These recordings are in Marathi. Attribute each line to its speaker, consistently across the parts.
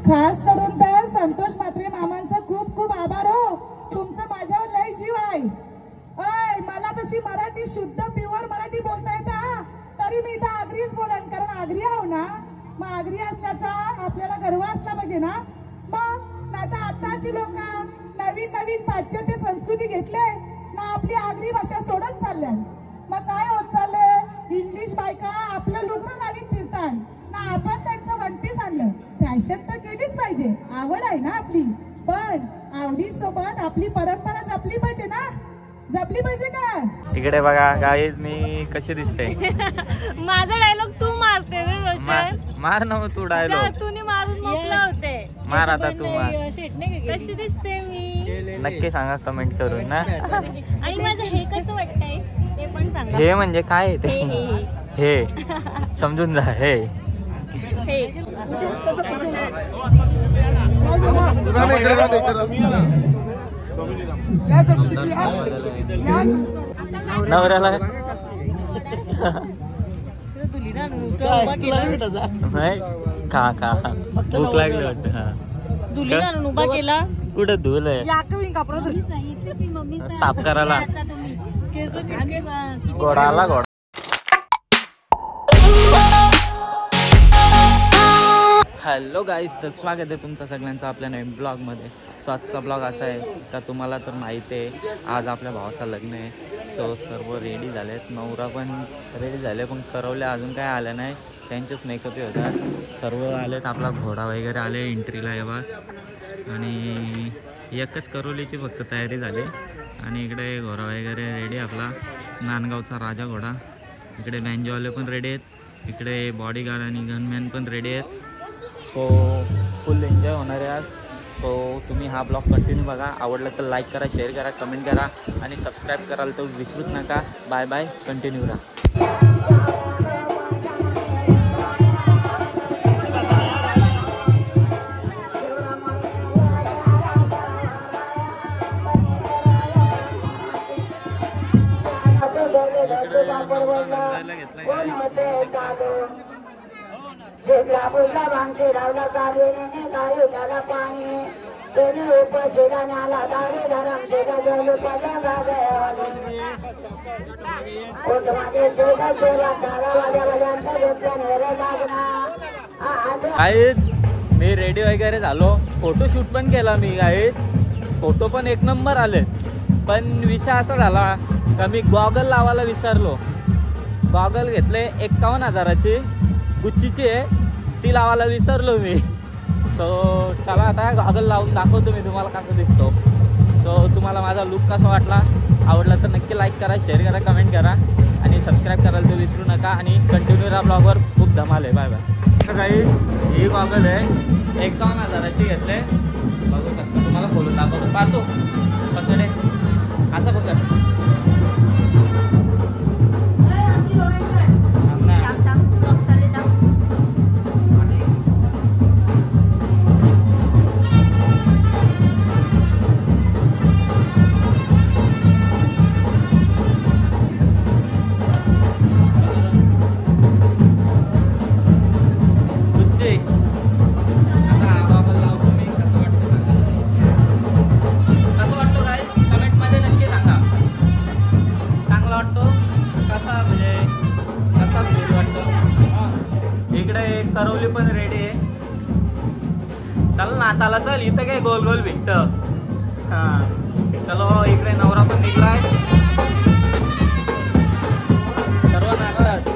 Speaker 1: खास करून तर संतोष म्हात्रे मामांचा खूप खूप आभार हो. तुमचं माझ्यावर लय जीव आहे. अय मला तशी मराठी शुद्ध प्युअर मराठी बोलता येतं, तरी मी इथं आगरीच बोलन, कारण आगरी आहो ना. मग आगरी असल्याचा आपल्याला गर्व असला पाहिजे ना. मग आता आताची लोक नवीन नवीन पाश्चात्य संस्कृती घेतले ना, आपली आगरी भाषा सोडत चालल्या. मग काय होत चाललंय, इंग्लिश बायका आपलं लुगडं लावीत फिरतात ना, आपण त्यांचं वन पीस आणलं. फॅशन तर केलीच पाहिजे, आवड आहे ना आपली, पण आवडी सोबत आपली परंपरा जपली पाहिजे ना, जपली पाहिजे का.
Speaker 2: इकडे बघा गाईज मी कशी दिसते.
Speaker 3: माझा डायलॉग तू मारते रे रोशन.
Speaker 2: मार ना तू डायलॉग.
Speaker 3: तूने मारून मोकला होते.
Speaker 2: मार आता तू मार.
Speaker 3: कशी दिसते मी
Speaker 2: नक्की सांगा कमेंट करून ना.
Speaker 3: आणि माझं हे कसं वाटतंय ते पण सांगा.
Speaker 2: हे म्हणजे काय ते, हे समजून जा. हे नवऱ्याला नाही का का भूक लागली वाटत.
Speaker 3: उभा केला
Speaker 2: कुठं धुल आहे साफ करायला. घोडा आला घोडा. हॅलो गाईज, तर स्वागत आहे तुमचं सगळ्यांचं आपल्या नवीन ब्लॉगमध्ये. सो आजचा ब्लॉग असा आहे का तुम्हाला तर माहिती आहे, आज आपल्या भावाचं लग्न आहे. सो सर्व रेडी झालेत, नवरा पण रेडी झाले, पण करवल्या अजून काय आल्या नाही, त्यांचेच मेकअप होतात. सर्व आलेत, आपला घोडा वगैरे आले एंट्रीला येवा. आणि एकच करवलीची फक्त तयारी झाली. आणि इकडे घोडा वगैरे रेडी, आपला नांदगावचा राजा घोडा. इकडे बँजोवाले पण रेडी आहेत, इकडे बॉडीगार्ड आणि गनमॅन पण रेडी आहेत. सो फुल एन्जॉय होणार आहे आज. सो तुम्ही हा ब्लॉग कंटिन्यू बघा. आवडलं तर लाईक करा, शेअर करा, कमेंट करा आणि सबस्क्राईब कराल तर विसरूच नका. बाय बाय, कंटिन्यू राहा. गाईज मी रेडी वगैरे झालो, फोटोशूट पण केला मी. गाईज फोटो पण एक नंबर आले, पण विषय असा झाला का मी गॉगल लावायला विसरलो. गॉगल घेतले 51,000ची, गुच्चीची आहे, ती लावायला विसरलो मी. सो चला आता गॉगल लावून दाखवतो मी तुम्हाला कसं दिसतो. सो तुम्हाला माझा लुक कसा वाटला, आवडला तर नक्की लाईक करा, शेअर करा, कमेंट करा आणि सबस्क्राईब करायला तर विसरू नका. आणि कंटिन्यू राहा ब्लॉगवर, खूप धमाल आहे. Bye bye. गाईज ही गॉगल आहे 51,000ची घेतले, बघू शकता. तुम्हाला खोलून दाखवतो. पाहतो पकडे असं पकड. करवली पण रेडी आहे. चल ना, चला चल, इथं काय गोल गोल भिंत. हां चलो, इकडे नवरा पण निघलाय. सर्व नागाट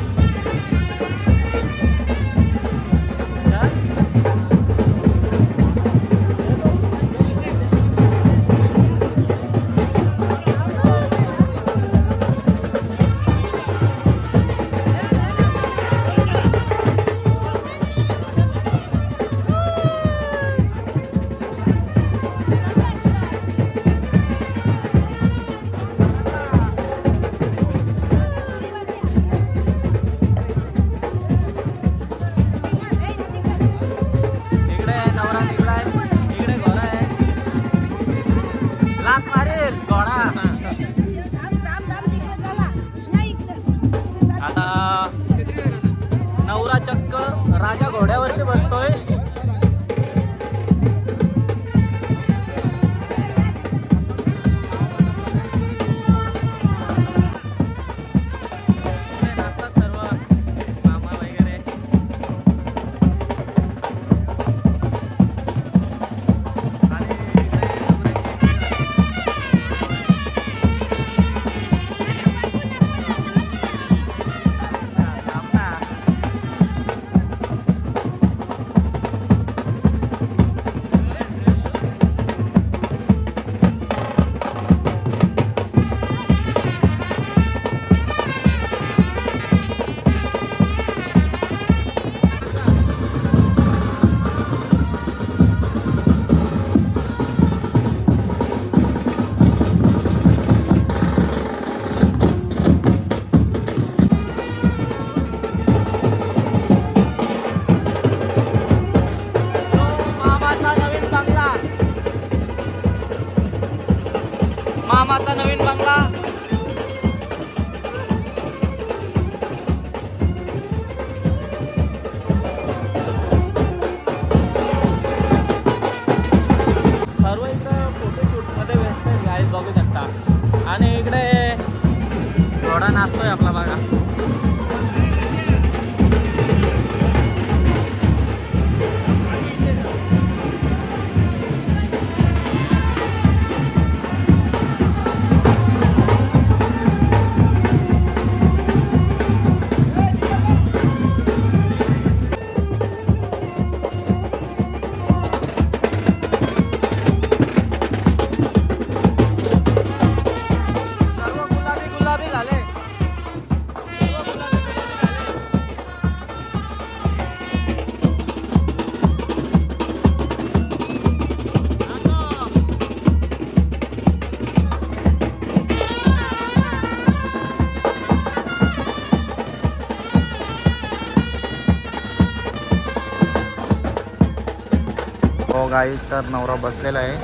Speaker 2: हो गाईस, तर नवरा बसलेला आहे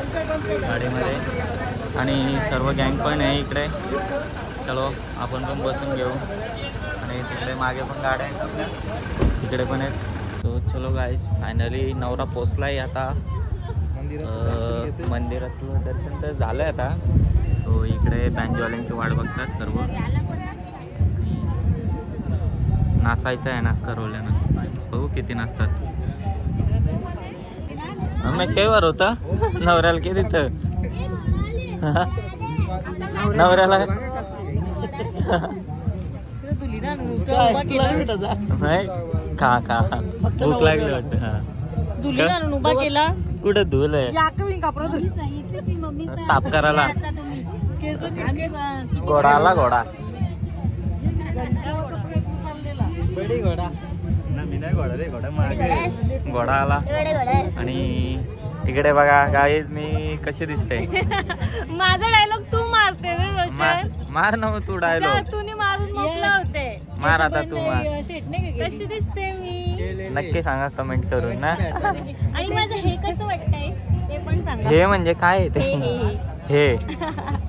Speaker 2: गाडीमध्ये आणि सर्व गँग पण आहे इकडे. चलो आपण पण बसून घेऊ. आणि तिकडे मागे पण गाड्या आहेत आपल्या, तिकडे पण आहेत. सो चलो गाईस, फायनली नवरा पोचला आहे आता. मंदिरातलं दर्शन तर झालं आहे आता. सो इकडे बँजवाल्यांची वाट बघतात सर्व. नाचायचं आहे ना करवल्यानं, बघू किती नाचतात. मी केवर होता नवऱ्याला किती तर नवऱ्याला नाही खा खा भूक लागली वाटतं.
Speaker 3: उभा केला
Speaker 2: कुठं धुल आहे साफ करायला. घोडा आला, घोडा घोडा आला. आणि इकडे बघा गाईज मी कशी दिसते.
Speaker 3: माझा डायलॉग तू मारते
Speaker 2: मार ना तू डायलॉग.
Speaker 3: तूने मारून मोकला होते.
Speaker 2: मार आता तू मार.
Speaker 3: कशी दिसते मी
Speaker 2: नक्की सांगा कमेंट करून ना.
Speaker 3: आणि माझं हे कसं वाटतंय ते पण सांगा.
Speaker 2: हे म्हणजे काय आहे ते? हे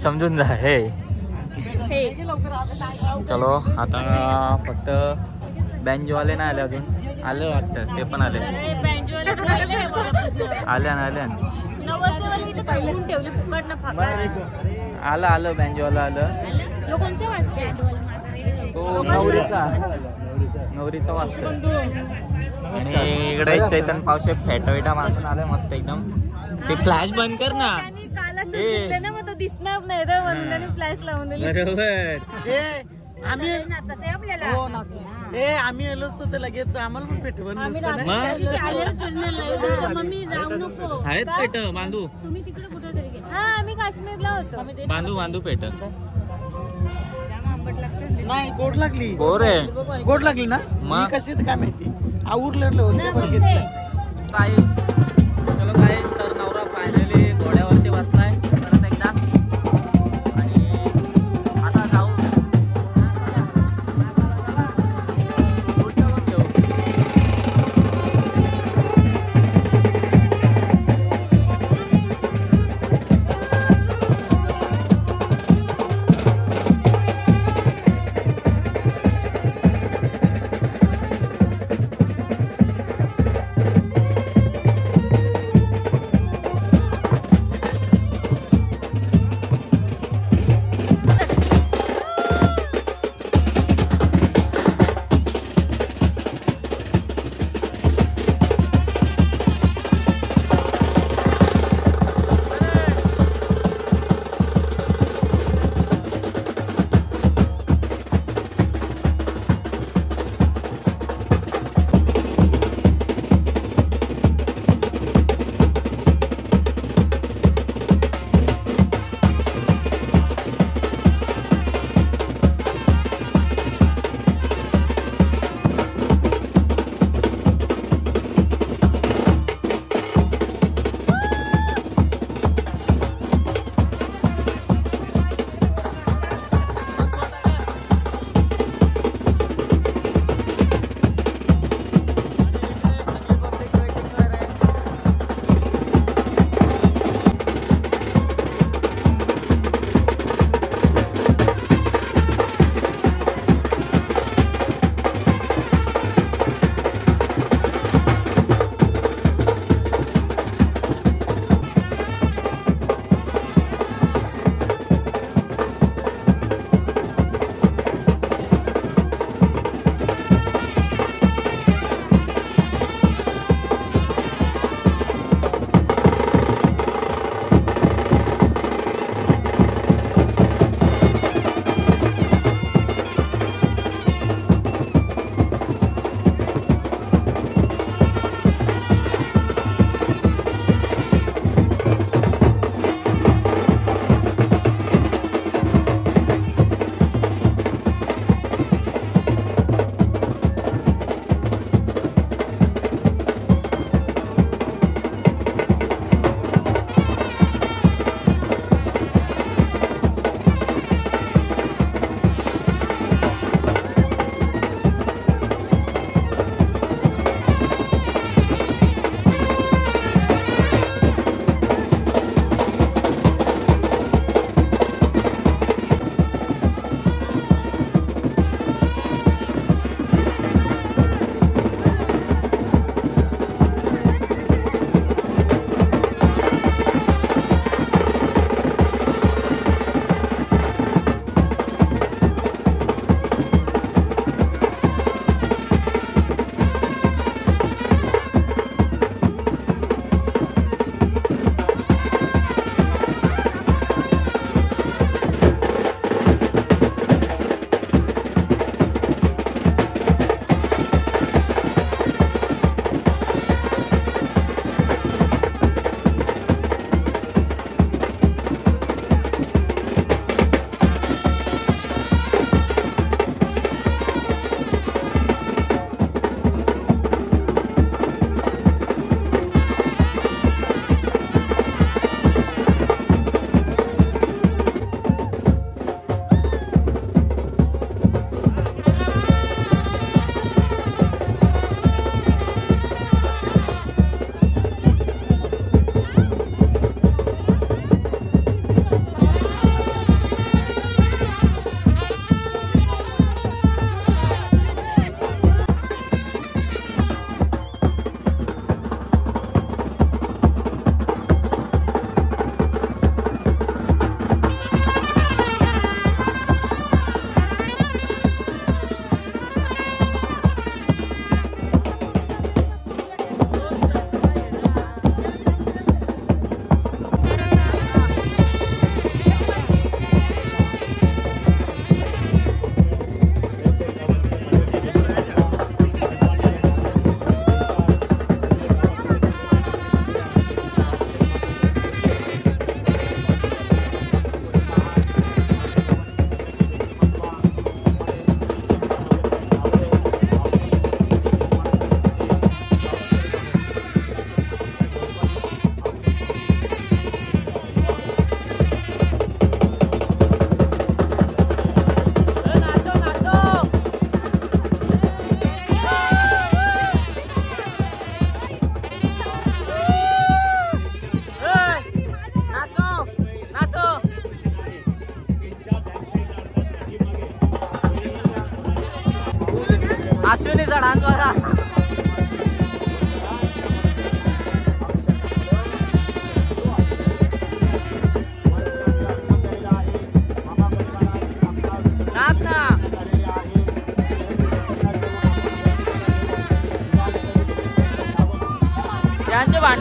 Speaker 2: समजून जा. हे चलो आता फक्त बँजवाले नाही आले अजून. आले वाटतं ते पण आले. आल्या ना आल्या. आलं बँजवाला आलं. तो नवरीचा वाजता. आणि इकडे चैतन पावसे फेटा मारून आलं मस्त एकदम. ते फ्लॅश बंद कर ना.
Speaker 3: दिसणार नाही रे म्हणून फ्लॅश लावून
Speaker 2: बरोबर.
Speaker 4: आम्ही आलो असतो तर लगेच आम्हाला पण पेटवून
Speaker 2: आहेत पेट बांधू.
Speaker 3: हा आम्ही काश्मीरला होतो.
Speaker 2: बांधू पेट.
Speaker 4: नाही गोड लागली.
Speaker 2: बोर आहे.
Speaker 4: गोड लागली ना.
Speaker 2: मग
Speaker 4: कशी काय माहिती आवडलं होतं.
Speaker 2: चलो काय तर नवरा फायनली घोड्यावरती बसलाय परत एकदा. आणि आता जाऊ पुढचं घेऊ.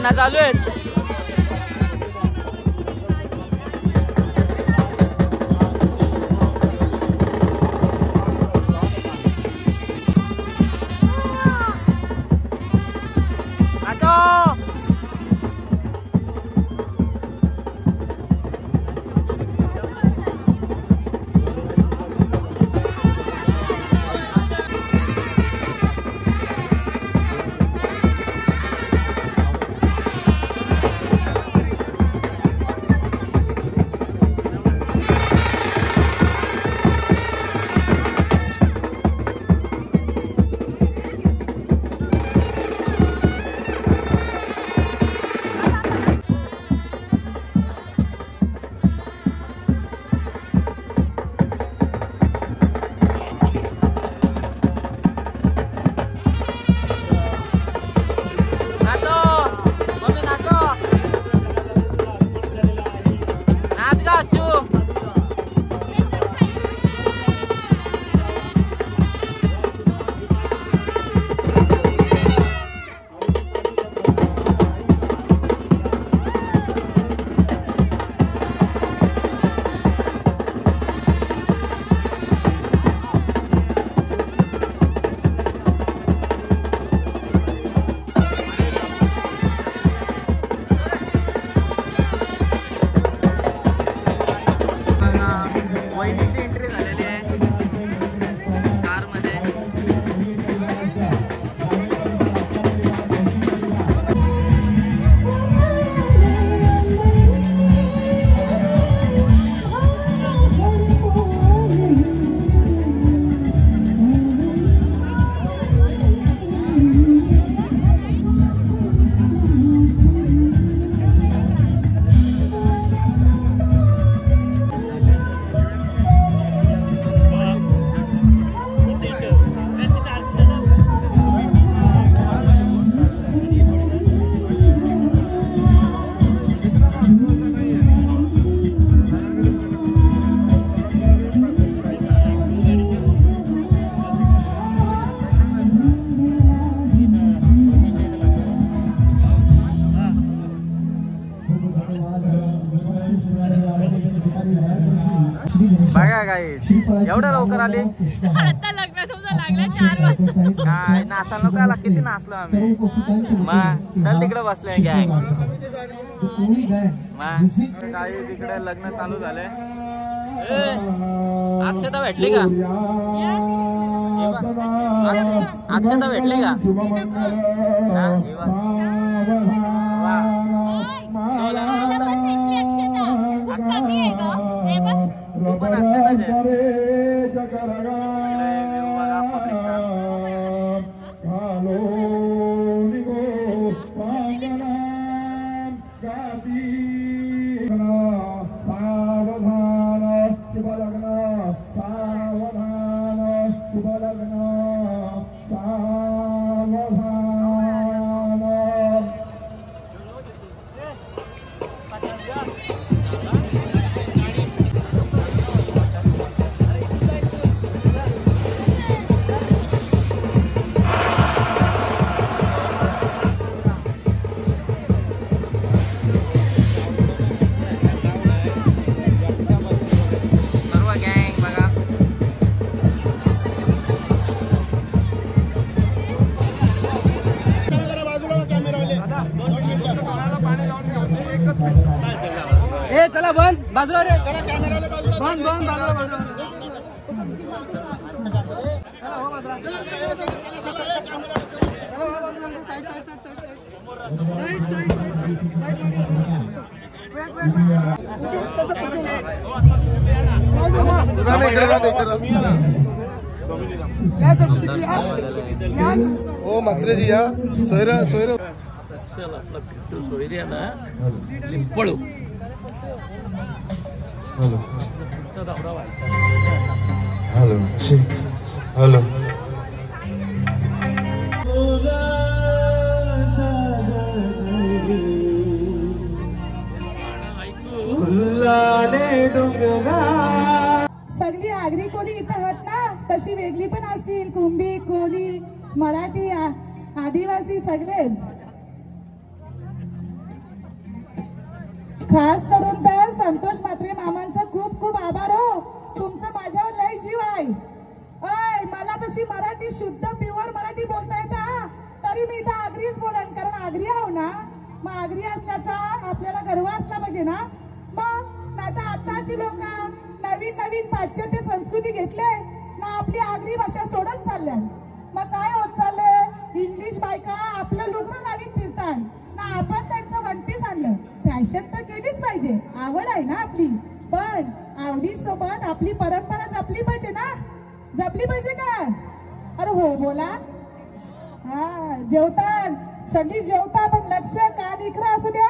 Speaker 2: भांडणं चालू आहेत. बघा गाईस एवढं लवकर आली.
Speaker 3: आता लग्न तुमचं लागला 4 वाजता.
Speaker 2: काय नाचायला नको आला, किती नाचलो आम्ही. मग चल तिकडे बसलोय गॅंग. मग काही तिकडे लग्न चालू झालंय. अक्षता भेटली का? अक्षता भेटली का? तू पण अक्षताच चला बंद बाजूला रे. बंद बंद बाजूला.
Speaker 5: ओ मात्र जी या सोयरा सोयरा
Speaker 4: चल आपला पिट्टू सोयऱ्याला पळू.
Speaker 5: हॅलो हॅलो हॅलो
Speaker 1: सगळी आगरी कोली इथं आहात ना, तशी वेगळी पण असतील. कुंभी, कोली, मराठी, आदिवासी सगळेच. खास करून तर संतोष म्हात्रे मामांचं खूप खूप आभार हो. तुमचं माझ्यावर लय जीव आहे. अय मला तशी मराठी शुद्ध प्युअर मराठी बोलता येतं हा. तरी मी इथं आगरीच बोलन, कारण आगरी आहो ना. मग आगरी असल्याचा आपल्याला गर्व असला पाहिजे ना. मग नाहीतर आताची लोक नवीन नवीन पाश्चात्य संस्कृती घेतले ना, आपली आगरी भाषा सोडत चालल्या. मग काय होत चाललंय, इंग्लिश बायका आपलं लुगडं लावीत फिरतात ना, आपण त्यांचं वनपीस आणलं. फॅशन तर केलीच पाहिजे, आवड आहे ना आपली, पण आवडीसोबत आपली परंपरा जपली पाहिजे ना. जपली पाहिजे का? अरे हो बोला. हा जेवता सगळी जेवता, पण लक्ष कान इकरा असू द्या.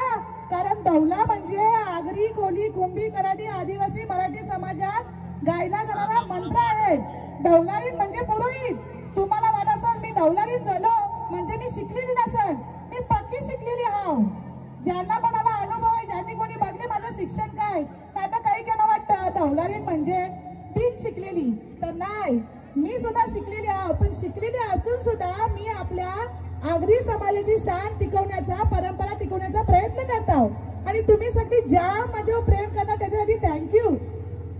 Speaker 1: कारण दौला म्हणजे आगरी, कोली, कुंभी, कराडी, आदिवासी मराठी समाजात गायला जाणारा मंत्र आहे. दौलारीत म्हणजे पुरोहित. तुम्हाला वाटत असेल मी दौलारीत झालो म्हणजे मी शिकलेली नसेल. मी पक्की शिकलेली हाव. ज्यांना कोणाला अनुभव आहे, ज्यांनी कोणी बघले माझं शिक्षण काय, आता काही केलं वाटतं दौलारीत म्हणजे बिन शिकलेली. तर नाही, मी सुद्धा शिकलेली आहे. पण शिकलेली असून सुद्धा मी आपल्या आगरी समाजाची शान टिकवण्याचा, परंपरा टिकवण्याचा प्रयत्न करत आहो. आणि तुम्ही सगळी ज्या माझ्यावर प्रेम करता त्याच्यासाठी थँक्यू.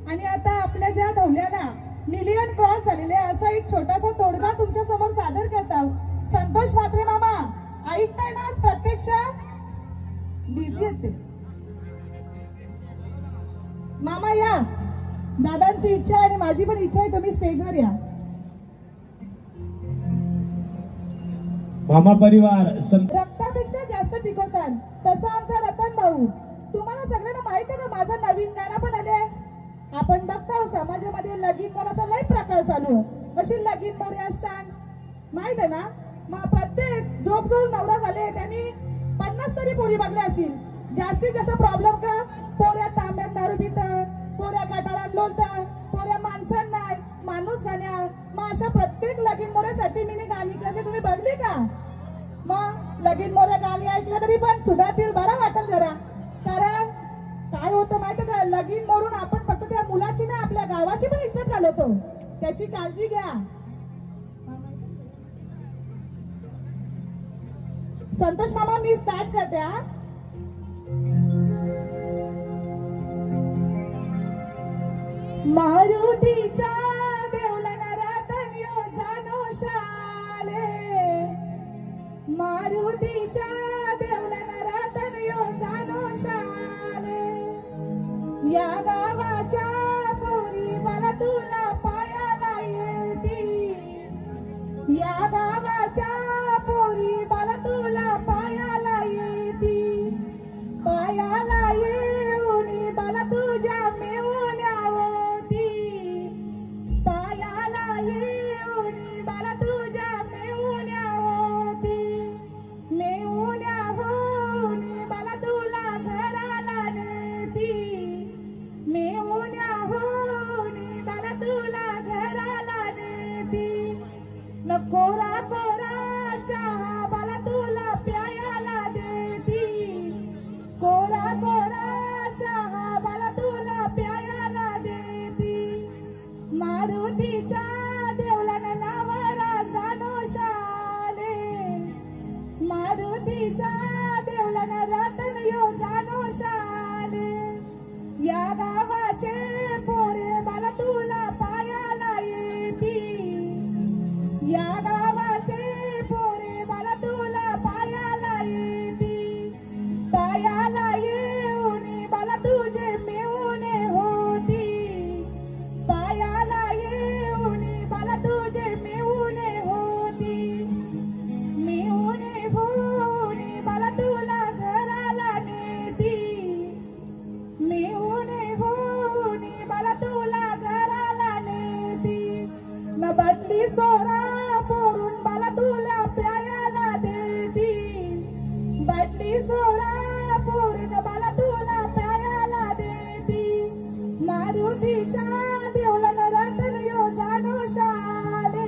Speaker 1: आणि आता आपल्या ज्या धवल्याला मिलियन क्रॉस झालेले असा एक छोटासा तोडगा तुमच्या समोर सादर करत आहो. संतोष म्हात्रे मामा ऐकताय ना? आज प्रत्यक्ष बिझी आहेत ते. मामा या, दादांची इच्छा आहे आणि माझी पण इच्छा आहे, तुम्ही स्टेजवर या.
Speaker 6: मामा परिवार
Speaker 1: रक्तापेक्षा जास्त टिकवतात तसं आमचा रतन भाऊ. तुम्हाला सगळ्यांना माहित आहे का माझं नवीन गाणं पण आले. आपण बघतो समाजामध्ये लगीन मोराचा लय प्रकार चालू आहे. अशी लगीन मोरे असतात माहित आहे ना. मग प्रत्येक जो नवरा झाले त्यांनी 50 तरी पोरी बघल्या असतील. जास्तीत जास्त प्रॉब्लेम का, पोऱ्या तांब्यात दारू पितात, पोऱ्या गटारात लोलतात, पोऱ्या माणसांना नाही, माणूस गाण्या. मग अशा प्रत्येक लगीन मोऱ्यासाठी मी गाणी करते, तुम्ही बघली का? मग लगीन मोऱ्या गाणी ऐकलं तरी पण सुधारतील, बरं वाटेल जरा. कारण काय होतं माहिती का, लगीन मोरून आपण फक्त त्या मुलाची नाही आपल्या गावाची पण इज्जत घालवतो. त्याची काळजी घ्या. संतोष मामा मी स्टार्ट करते. मारुतीच्या देवलाना रतन यो जानो शाले. मारुतीच्या देवलाना रतन यो जानो शाले. या गावाच्या पोरी मला तुला पायाला येती. या गावाच्या पोरी मला तुला पायाला येती. पायाला येऊन मला तुझ्या मेवण्या होती. पायाला येऊन मला तुझ्या मेवण्या होती. मेवण्या होऊन मला तुला घराला नेती. मेवण्या होऊन मला तुला घराला नेती. कोरा कोरा चहा मला तुला प्यायला देती. कोरा कोरा चहा मला तुला प्यायला देती. मारुतीच्या देवलाना नावरा जानो शाले. मारुतीच्या देवलाना रतन यो जानो शाले. या गावाचे पोरे मला तुला पायाला येती. या गावाचे पोरे मला तुला पायाला येती. पायाला येऊन मला तुझे मेवणे होती. पायाला येऊन मला तुझे मेवणे होती. मेवणे होऊन मला तुला घराला नेती. मेवणे होऊन मला तुला घराला नेती. न बदली सोरा पोरून मला तुला प्यायला देती. बदली सोरा पोरून मला तुला प्यायला देती. मारुतीच्या देवलाना रतन यो जानो शाले.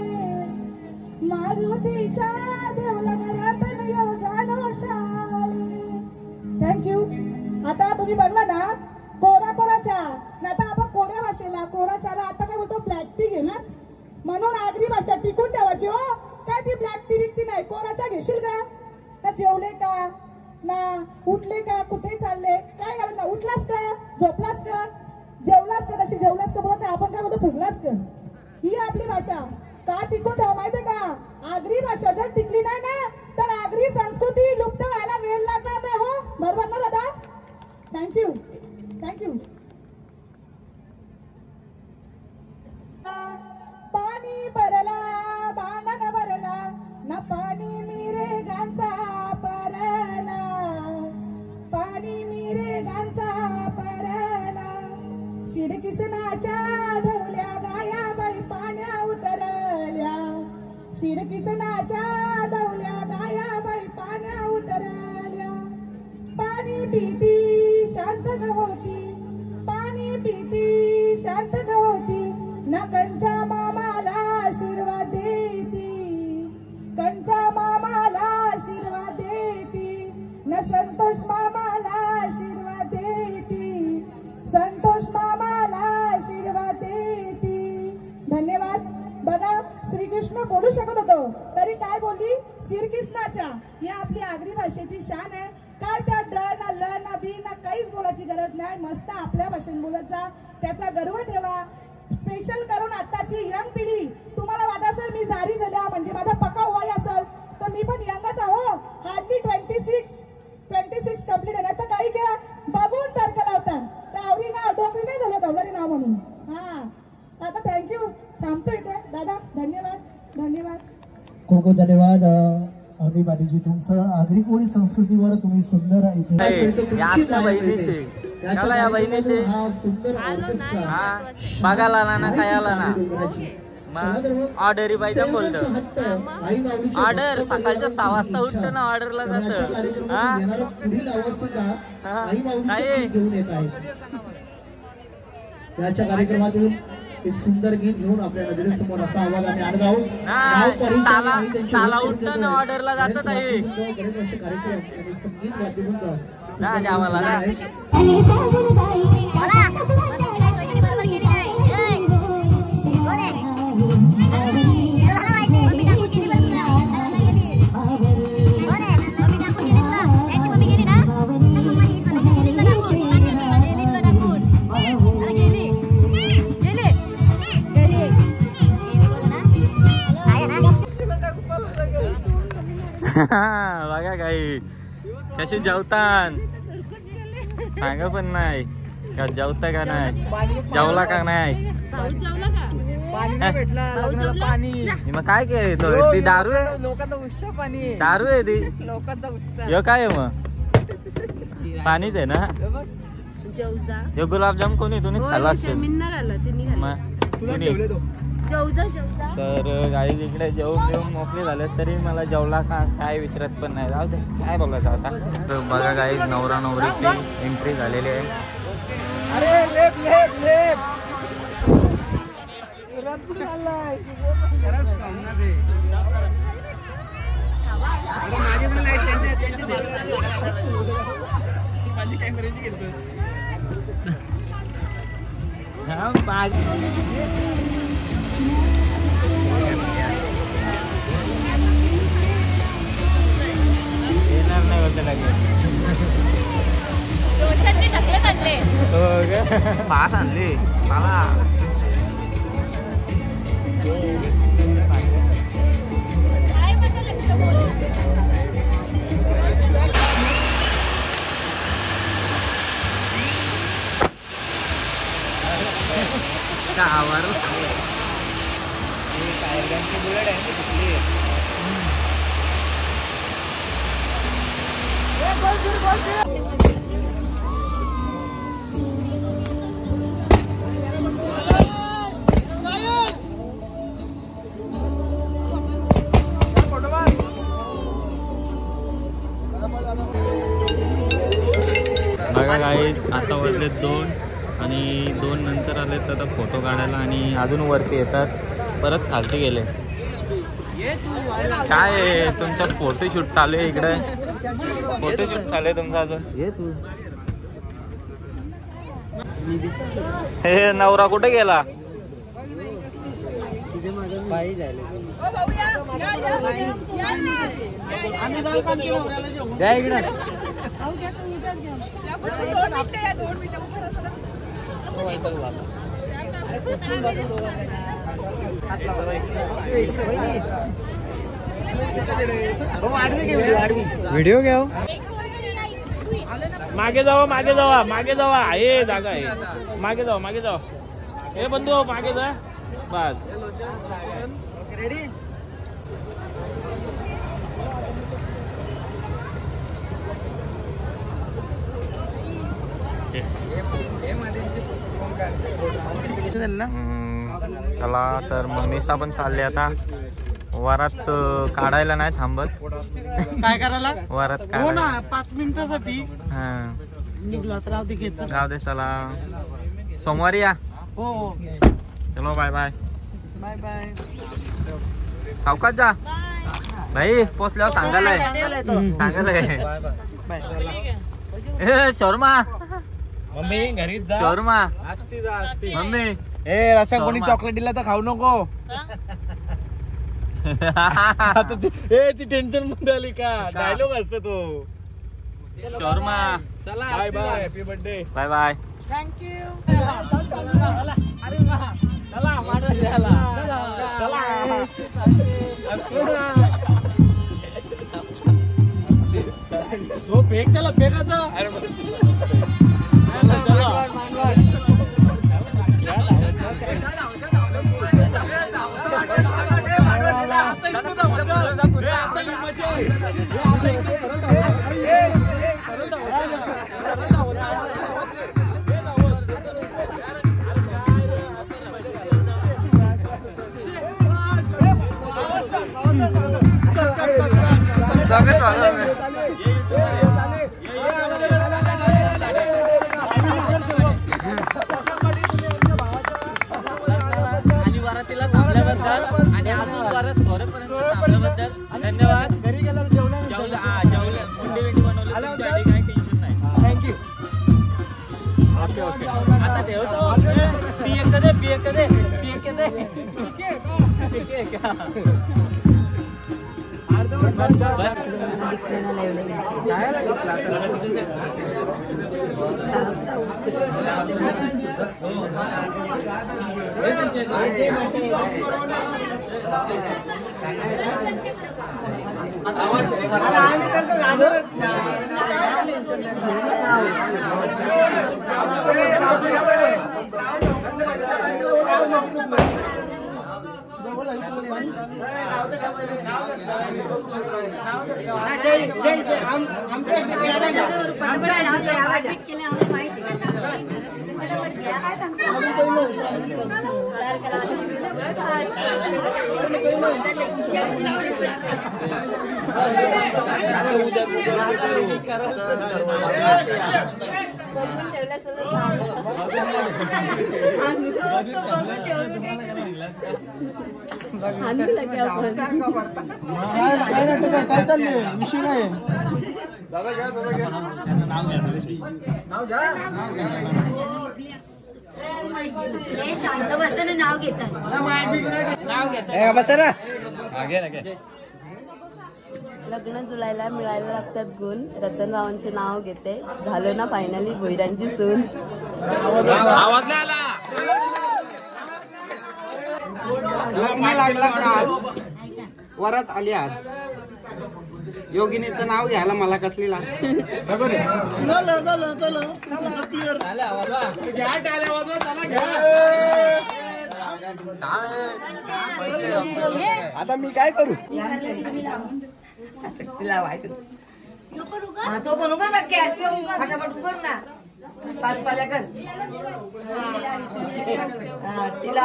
Speaker 1: मारुतीच्या देवलाना रतन यो जानो शाले. थँक्यू. आता तुम्ही बघला ना कोरा कोरा चहा. आता आपण कोऱ्या भाषेला कोरा चहाला आता काय बोलतो, ब्लॅक टी घेणार. म्हणून आगरी भाषा टिकून ठेवायची हो. काय ती ब्लॅक टी विकती नाही. कोराचा घेशील का? ना जेवले का, ना उठले का, कुठे चालले, काय घालून का उठलास का झोपलास का जेवलास का तशी जेवलास का बोलत नाही आपण काय म्हणतो फुगलास का ही आपली भाषा का टिकून ठेवा माहितीये का आगरी भाषा जर टिकली नाही ना तर आगरी संस्कृती लुप्त व्हायला वेळ लागणार नाही हो बरोबर ना दादा थँक्यू थँक्यू पाणी भरला बांधण भरला ना पाणी मिरे गांचा परला पाणी मिरे गांचा परला शिडकिसनाच्या धवल्या गाया बाई पाण्या उतरल्या शिडकिसनाच्या धवल्या गाया बाई पाण्या उतरल्या पाणी पिती शांत गवती पाणी पिती शांत गवती न कंच्या मामाला आशीर्वाद देती कंच्या मामाला आशीर्वाद देती न संतोष मामाला आशीर्वाद देती संतोष मामाला आशीर्वाद देती धन्यवाद बघा श्रीकृष्ण बोलू शकत होतो तरी काय बोलली श्रीकृष्णाच्या या आपली आगरी भाषेची शान आहे काय त्या ड ना ल ना बी ना काहीच बोलायची गरज नाही मस्त आपल्या भाषेत बोलत जा त्याचा गर्व ठेवा स्पेशल करून आताची यंग पिढी तुम्हाला वाटत असेल मी जारी झाल्या म्हणजे माझा पक्का वय असेल तर मी पण यंगच आहो हार्डली 26 कम्प्लीट आहे तर काही काय बघून तर्क लावतात तर आवडी नाव डोकरी नाही झालं गवळी नाव म्हणून हा आता थँक्यू थांबतो इथे दादा धन्यवाद धन्यवाद
Speaker 6: खूप खूप धन्यवाद आगरी पाटीलजी तुमचं आगरी कोळी संस्कृतीवर तुम्ही सुंदर
Speaker 2: बघायला आला ना खायला ना मग ऑर्डरी पाहिजे बोलतो ऑर्डर सकाळच्या 6 वाजता उठतो ना ऑर्डरला जातं
Speaker 6: याच्या कार्यक्रमातून एक सुंदर गीत घेऊन आपल्या नजरेसमोर असा आवाज आम्ही आणत आहोत
Speaker 2: साला उठतो ना ऑर्डरला जातं ताई
Speaker 6: संगीत वाद्यवृंद
Speaker 2: ना जावाला ना बघा काही कशी जेवतात सांगा पण नाही का जेवता का नाही जेवला का नाही मग काय केलं ती दारू आहे
Speaker 4: लोकांचा उष्ट पाणी
Speaker 2: दारू आहे ती
Speaker 4: लोकांचा उष्ट
Speaker 2: हे काय आहे मग पाणीच आहे ना हे गुलाबजाम कोणी तुम्ही खाल्ला असेल मग तर काही इकडे जेवून मोकळे झाले तरी मला जेवला का काय विचारत पण नाही जाऊ दे काय बोलायचं आता तर बघा काही नवरा नवरीची एंट्री झालेली आहे येणार नाही बोलते लागले पास आणले मला गावावर टायरांची बुलेट आहे ना तिथली बघा काही आता वाजले 2 आणि 2 नंतर आले तर आता फोटो काढायला आणि अजून वरती येतात परत खालती गेले काय आहे तुमचा फोटोशूट चालू आहे इकडे फोटोशूट चालू आहे तुमचा अजून हे नवरा कुठे गेला या इकडे व्हिडिओ घ्या.
Speaker 7: मागे जावा मागे जावा मागे जावा आहे जागा आहे. मागे जावा हे बंधू मागे जा बस.
Speaker 2: चला तर मम्मीसा पण चालले आता वरात काढायला नाही थांबत.
Speaker 4: काय करायला
Speaker 2: वरात
Speaker 4: हो ना
Speaker 2: काढायला
Speaker 4: 5 मिनिटासाठी
Speaker 2: हा
Speaker 4: निघलो तर राहू दे घेत
Speaker 2: जाऊ दे. चला सोमवारी या.
Speaker 4: हो
Speaker 2: चलो बाय बाय.
Speaker 4: Bye bye.
Speaker 2: सावकाश जा भाई. पोचल्यावर सांगायला शोरमा
Speaker 7: मम्मी घरीच जा.
Speaker 2: शोरमा
Speaker 7: असती
Speaker 2: मम्मी
Speaker 7: ए रसा कोणी चॉकलेट दिला तर खाऊ नको. आता ती टेन्शन मध्ये आली का. डायलॉग असतो तो.
Speaker 2: शोरमा
Speaker 7: bye bye happy birthday.
Speaker 2: Bye bye.
Speaker 4: Thank you.
Speaker 7: So फेक त्याला फेकायचं.
Speaker 2: आणि वरातीला थांबल्याबद्दल आणि अजून वरात सोरेपर्यंत थांबल्याबद्दल धन्यवाद. घरी गेल्यावर जेवलं मुंडी बनवली तुमच्यासाठी. काही टेन्शन नाही.
Speaker 4: थँक्यू.
Speaker 2: ओके आता ठेवतो. पिये
Speaker 3: शांत बसताना नाव घेतात.
Speaker 8: लग्न जुळायला मिळायला लागतात गुण. रतनरावांचे नाव घेते. झालं ना फायनली भोईरांची सून.
Speaker 4: वरात आली आज. योगिनीचं नाव घ्यायला मला कसली आता मी काय करू.
Speaker 8: तो पण उगर फटाफट उगर ना. 5 पाल्या कर. तिला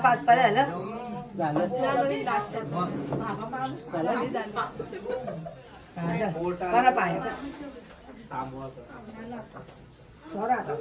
Speaker 8: 5 पाल्या झालं. करा पाय. सोडा आता.